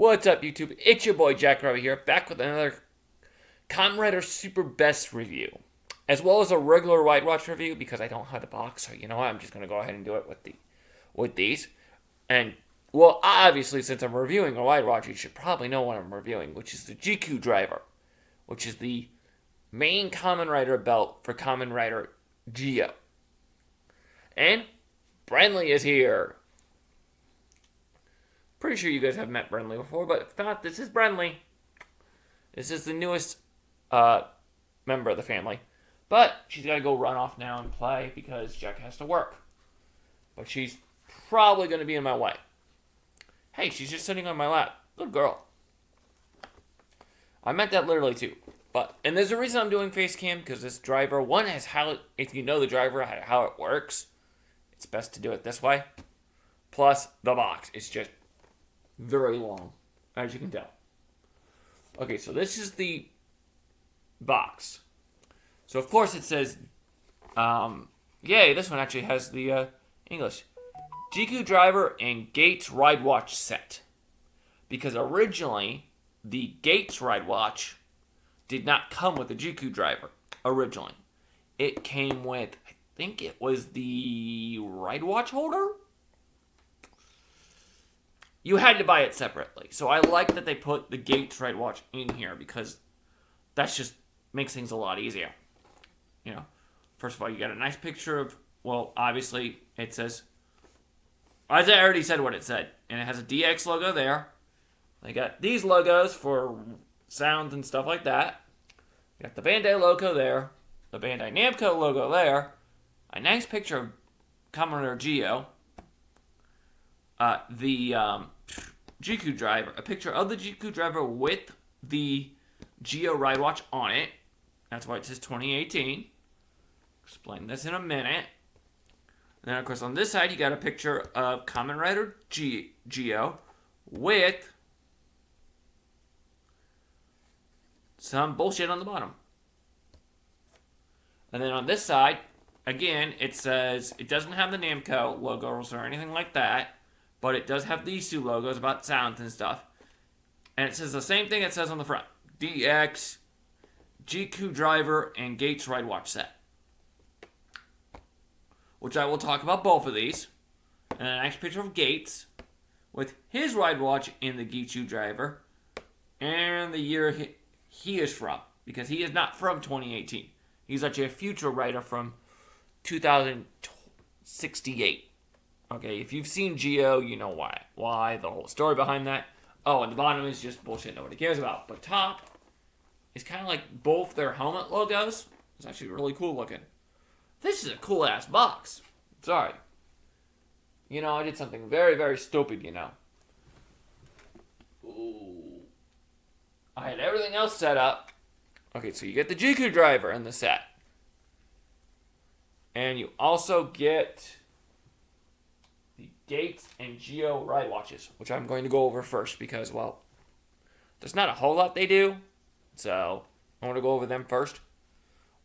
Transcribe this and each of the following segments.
What's up, YouTube? It's your boy Jack Rabbit here, back with another Kamen Rider Super Best review, as well as a regular Ridewatch review because I don't have the box. So you know what? I'm just gonna go ahead and do it with these. And well, obviously, since I'm reviewing a Ridewatch, you should probably know what I'm reviewing, which is the Ziku driver, which is the main Kamen Rider belt for Kamen Rider Geo. And Brenly is here. Pretty sure you guys have met Brenly before, but if not, this is Brenly. This is the newest member of the family. But she's got to go run off now and play because Jack has to work. But she's probably going to be in my way. Hey, she's just sitting on my lap. Good girl. I meant that literally too. And there's a reason I'm doing face cam, because this driver, one, has how, if you know the driver, how it works, it's best to do it this way. Plus, the box is just very long, as you can tell. Okay, so this is the box. So, of course, it says, yay, this one actually has the English. Ziku Driver and Gates Ridewatch set. Because originally, the Gates Ridewatch did not come with the Ziku Driver, originally. It came with, I think it was the Ridewatch holder? You had to buy it separately. So I like that they put the Gates Ridewatch in here because that just makes things a lot easier. You know, first of all, you got a nice picture of, well, obviously it says, as I already said what it said, and it has a DX logo there. They got these logos for sounds and stuff like that. You got the Bandai logo there, the Bandai Namco logo there, a nice picture of Kamen Rider Geo, the Ziku driver, a picture of the Ziku driver with the Geo Ridewatch on it. That's why it says 2018. Explain this in a minute. And then, of course, on this side, you got a picture of Kamen Rider Geo with some bullshit on the bottom. And then on this side, again, it says it doesn't have the Namco logos or anything like that. But it does have these two logos about sounds and stuff. And it says the same thing it says on the front. DX, Ziku Driver, and Gates Ridewatch set. Which I will talk about both of these. And a nice picture of Gates with his Ridewatch in the Ziku Driver. And the year he is from. Because he is not from 2018. He's actually a future writer from 2068. Okay, if you've seen Geo, you know why. Why, the whole story behind that. Oh, and the bottom is just bullshit nobody cares about. But top is kind of like both their helmet logos. It's actually really cool looking. This is a cool-ass box. Sorry. You know, I did something very, very stupid, you know. Ooh. I had everything else set up. Okay, so you get the Ziku driver in the set. And you also get Gates and Geo Ridewatches, which I'm going to go over first because, well, there's not a whole lot they do, so I want to go over them first.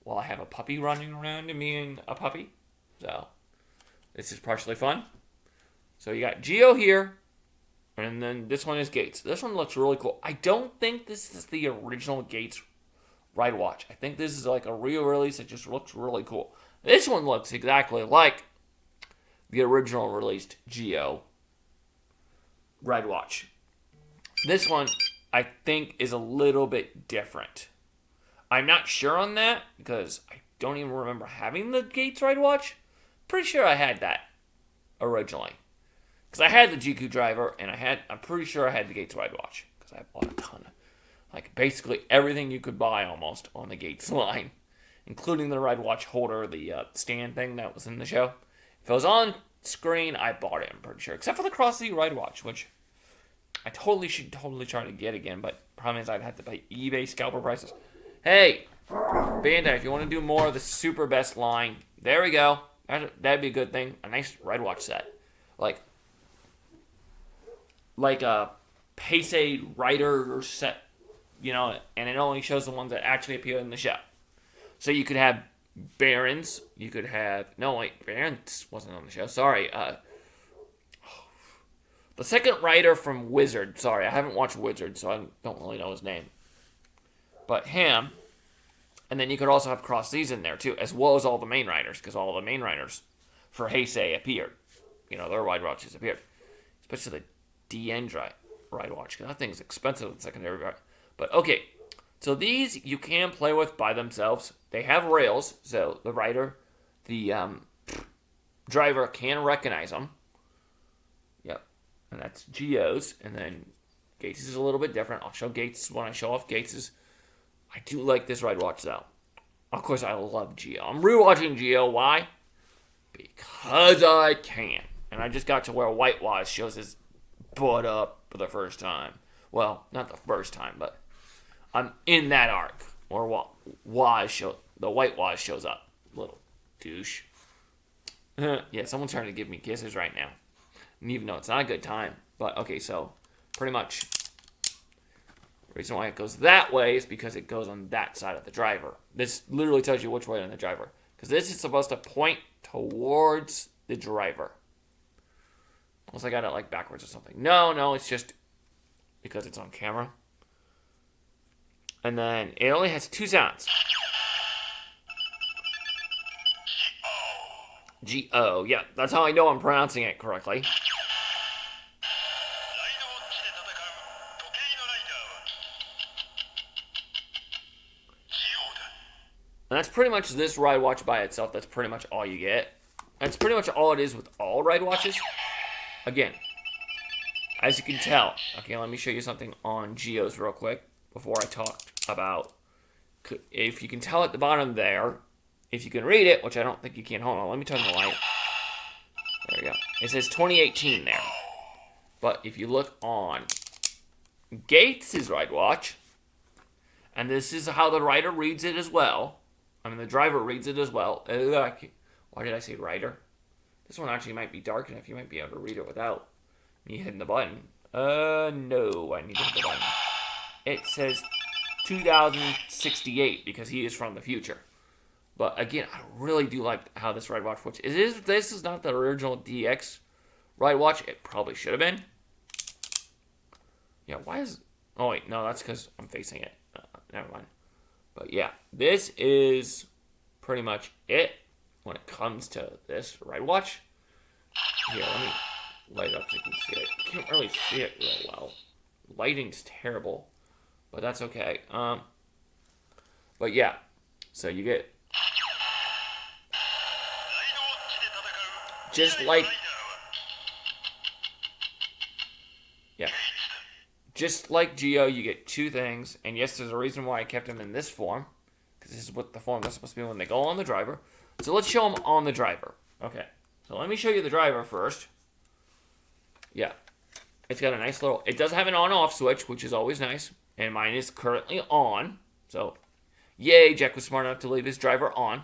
Well, I have a puppy running around and being a puppy, so this is partially fun. So you got Geo here, and then this one is Gates. This one looks really cool. I don't think this is the original Gates Ridewatch. I think this is like a re-release that just looks really cool. This one looks exactly like the original released Geo Ridewatch. This one, I think, is a little bit different. I'm not sure on that, because I don't even remember having the Gates Ridewatch. Pretty sure I had that originally. Because I had the Ziku driver, and I'm pretty sure I had the Gates Ridewatch. Because I bought a ton of, like, basically everything you could buy almost on the Gates line. Including the Ridewatch holder, the stand thing that was in the show. If it was on screen, I bought it, I'm pretty sure. Except for the Cross-Z Ridewatch, which I should try to get again, but problem is I'd have to pay eBay scalper prices. Hey, Bandai, if you want to do more of the super best line, there we go. That'd be a good thing. A nice Ridewatch set. Like a Paisei Rider set, you know, and it only shows the ones that actually appear in the show. So you could have Barons, you could have... No, wait, Barons wasn't on the show. Sorry. The second rider from Wizard. Sorry, I haven't watched Wizard, so I don't really know his name. But him. And then you could also have Cross Seas in there, too, as well as all the main riders, because all the main riders for Heisei appeared. You know, their Ridewatches appeared. Especially the DN Ridewatch, because that thing's expensive in secondary ride. But, okay, so these you can play with by themselves. They have rails, so the rider, the driver can recognize them. Yep, and that's Geo's, and then Gates is a little bit different. I'll show Gates when I show off Gates's. I do like this Ridewatch, though. Of course, I love Geo. I'm rewatching Geo. Why? Because I can. And I just got to where Whitewash shows his butt up for the first time. Well, not the first time, but I'm in that arc where the Whitewash shows up. Little douche. Yeah, someone's trying to give me kisses right now. And even though it's not a good time. But, okay, so pretty much the reason why it goes that way is because it goes on that side of the driver. This literally tells you which way on the driver. Because this is supposed to point towards the driver. Unless I got it like backwards or something. No, it's just because it's on camera. And then it only has two sounds. G-O. Yeah, that's how I know I'm pronouncing it correctly. And that's pretty much this Ridewatch by itself. That's pretty much all you get. That's pretty much all it is with all Ridewatches. Again, as you can tell. Okay, let me show you something on Geo's real quick before I talk about. If you can tell at the bottom there, if you can read it, which I don't think you can. Hold on, let me turn the light. There we go. It says 2018 there. But if you look on Gates' Ridewatch, and this is how the rider reads it as well. I mean, the driver reads it as well. Why did I say rider? This one actually might be dark enough. You might be able to read it without me hitting the button. No, I need to hit the button. It says 2068 because he is from the future. But again, I really do like how this Ridewatch works. This is not the original DX Ridewatch. It probably should have been. Yeah, why is... Oh, wait, no, that's because I'm facing it. Never mind. But yeah, this is pretty much it when it comes to this Ridewatch. Here, let me light it up so you can see it. You can't really see it real well. Lighting's terrible, but that's okay. But yeah, so you get just like Geo, you get two things. And yes, there's a reason why I kept him in this form. Because this is what the form is supposed to be when they go on the driver. So let's show them on the driver. Okay, so let me show you the driver first. Yeah, it's got a nice little... It does have an on-off switch, which is always nice. And mine is currently on. So, yay, Jack was smart enough to leave his driver on.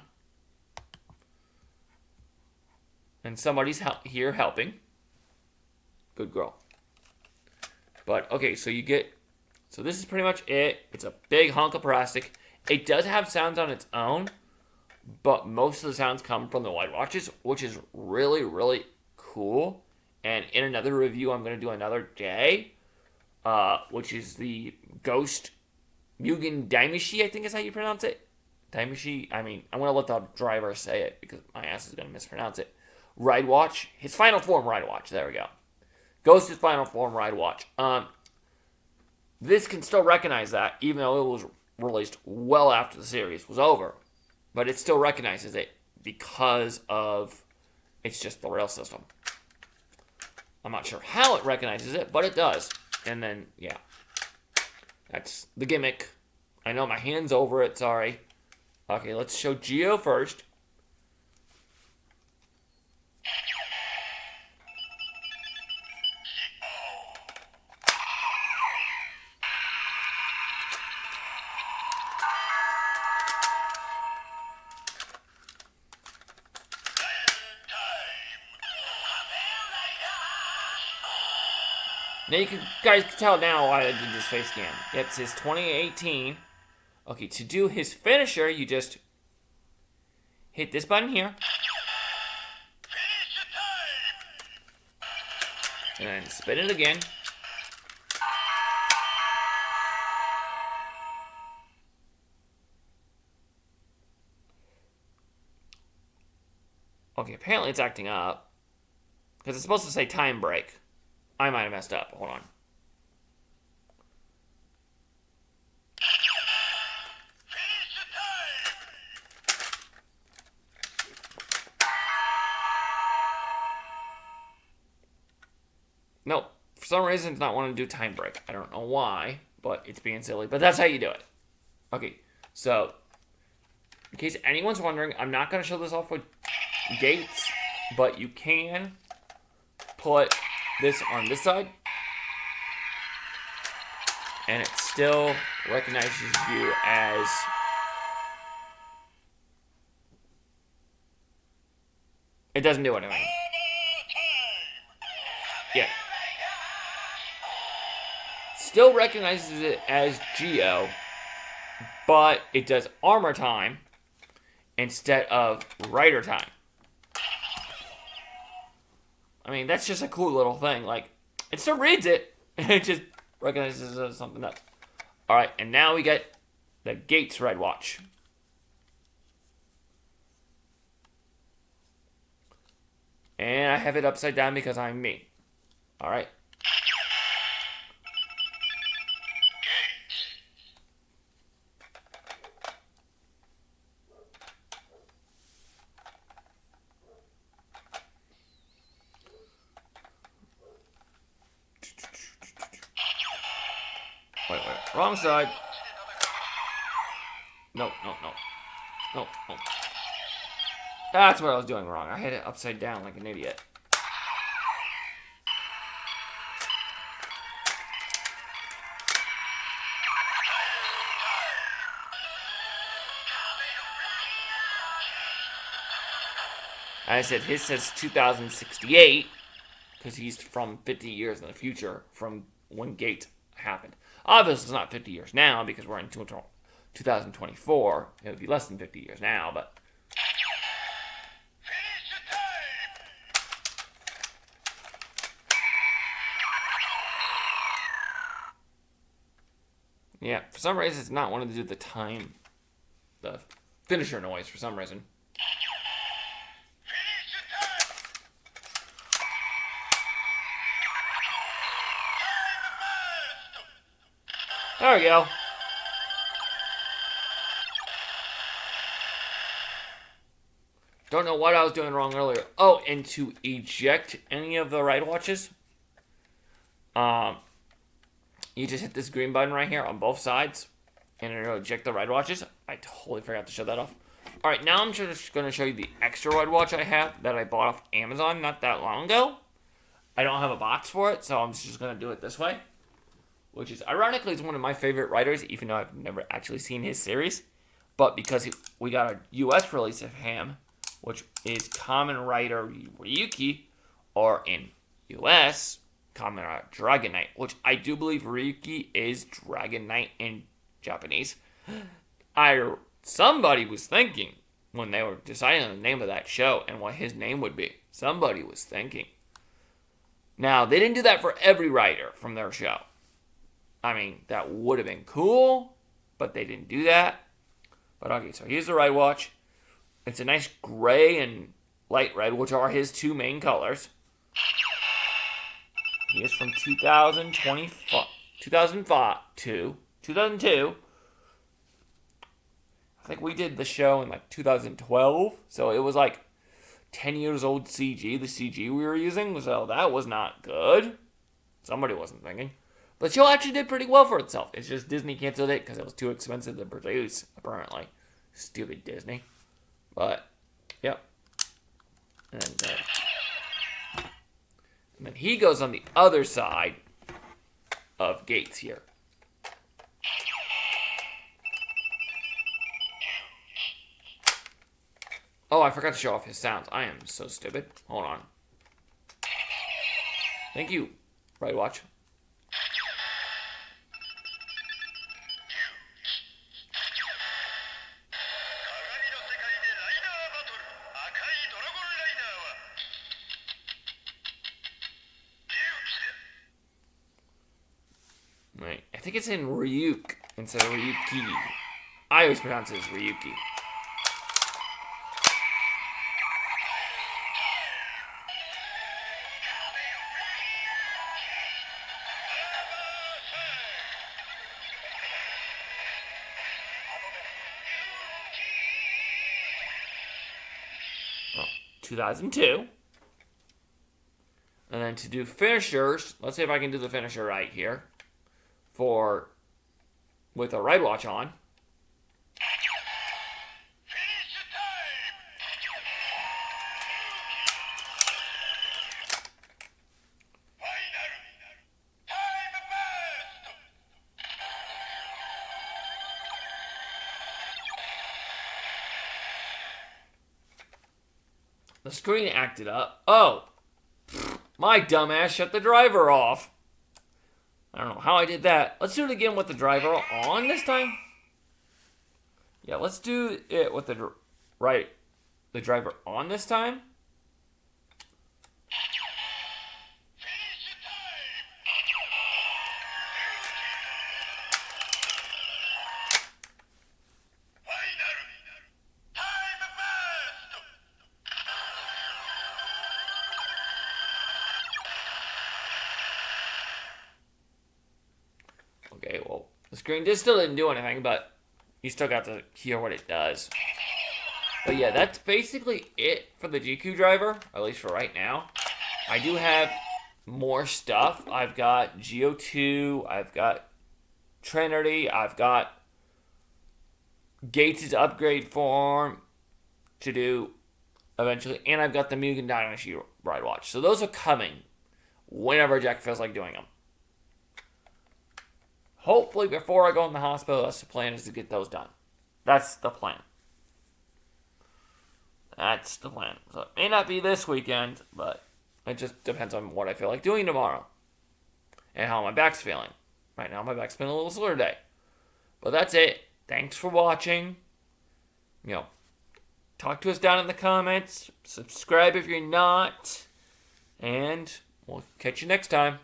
And somebody's here helping. Good girl. But, okay, so you get... So this is pretty much it. It's a big hunk of plastic. It does have sounds on its own, but most of the sounds come from the Ridewatches, which is really, really cool. And in another review I'm going to do another day, which is the Ghost Mugen Daimushi, I think is how you pronounce it. Daimushi, I mean, I'm going to let the driver say it because my ass is going to mispronounce it. Ridewatch, his final form Ridewatch, there we go. Ghost's final form Ridewatch. This can still recognize that, even though it was released well after the series was over. But it still recognizes it because of it's just the rail system. I'm not sure how it recognizes it, but it does. And then, yeah. That's the gimmick. I know my hand's over it, sorry. Okay, let's show Geo first. Now you guys can tell now why I did this face cam. It's his 2018. Okay, to do his finisher, you just hit this button here. And then spin it again. Okay, apparently it's acting up. Because it's supposed to say time break. I might have messed up. Hold on. Nope. For some reason, it's not wanting to do time break. I don't know why, but it's being silly. But that's how you do it. Okay, so in case anyone's wondering, I'm not going to show this off with gates, but you can put this on this side, and it still recognizes you as it doesn't do anything. Yeah. Still recognizes it as Geo, but it does armor time instead of rider time. I mean, that's just a cool little thing. Like, it still reads it, it just recognizes it as something else. Alright, and now we get the Gates Ridewatch. And I have it upside down because I'm me. Alright. Wait, wrong side. No. That's what I was doing wrong. I had it upside down like an idiot. I said his says 2068 because he's from 50 years in the future from when Gate happened. Obviously, it's not 50 years now because we're in 2024. It would be less than 50 years now, but. Yeah, for some reason, it's not wanting to do the finisher noise for some reason. There we go. Don't know what I was doing wrong earlier. Oh, and to eject any of the Ridewatches, you just hit this green button right here on both sides, and it'll eject the Ridewatches. I totally forgot to show that off. Alright, now I'm just going to show you the extra Ridewatch I have that I bought off Amazon not that long ago. I don't have a box for it, so I'm just going to do it this way. Which is, ironically, is one of my favorite writers, even though I've never actually seen his series. But because we got a US release of him, which is Kamen Rider Ryuki, or in US, Kamen Rider Dragon Knight, which I do believe Ryuki is Dragon Knight in Japanese. Somebody was thinking, when they were deciding on the name of that show and what his name would be, somebody was thinking. Now, they didn't do that for every writer from their show. I mean, that would have been cool, but they didn't do that. But okay, so here's the Ridewatch. It's a nice gray and light red, which are his two main colors. He is from 2002. I think we did the show in like 2012, so it was like 10 years old CG, the CG we were using, so that was not good. Somebody wasn't thinking. But the show actually did pretty well for itself. It's just Disney canceled it because it was too expensive to produce, apparently. Stupid Disney. But, yep. And then he goes on the other side of Gates here. Oh, I forgot to show off his sounds. I am so stupid. Hold on. Thank you, Ridewatch. Wait, I think it's in Ryuk instead of Ryuki. I always pronounce it as Ryuki. Oh, 2002. And then to do finishers, let's see if I can do the finisher right here. With a Ridewatch on. The screen acted up. Oh! My dumbass shut the driver off. I don't know how I did that. Let's do it again with the driver on this time. Yeah, let's do it with the driver on this time. Okay, well, the screen still didn't do anything, but you still got to hear what it does. But yeah, that's basically it for the Ziku driver, at least for right now. I do have more stuff. I've got Go2, I've got Trinity, I've got Gates' upgrade form to do eventually, and I've got the Mugen Dynasty Ridewatch. So those are coming whenever Jack feels like doing them. Hopefully before I go in the hospital, that's the plan, is to get those done. That's the plan. That's the plan. So it may not be this weekend, but it just depends on what I feel like doing tomorrow. And how my back's feeling. Right now my back's been a little sore today. But that's it. Thanks for watching. Talk to us down in the comments. Subscribe if you're not. And we'll catch you next time.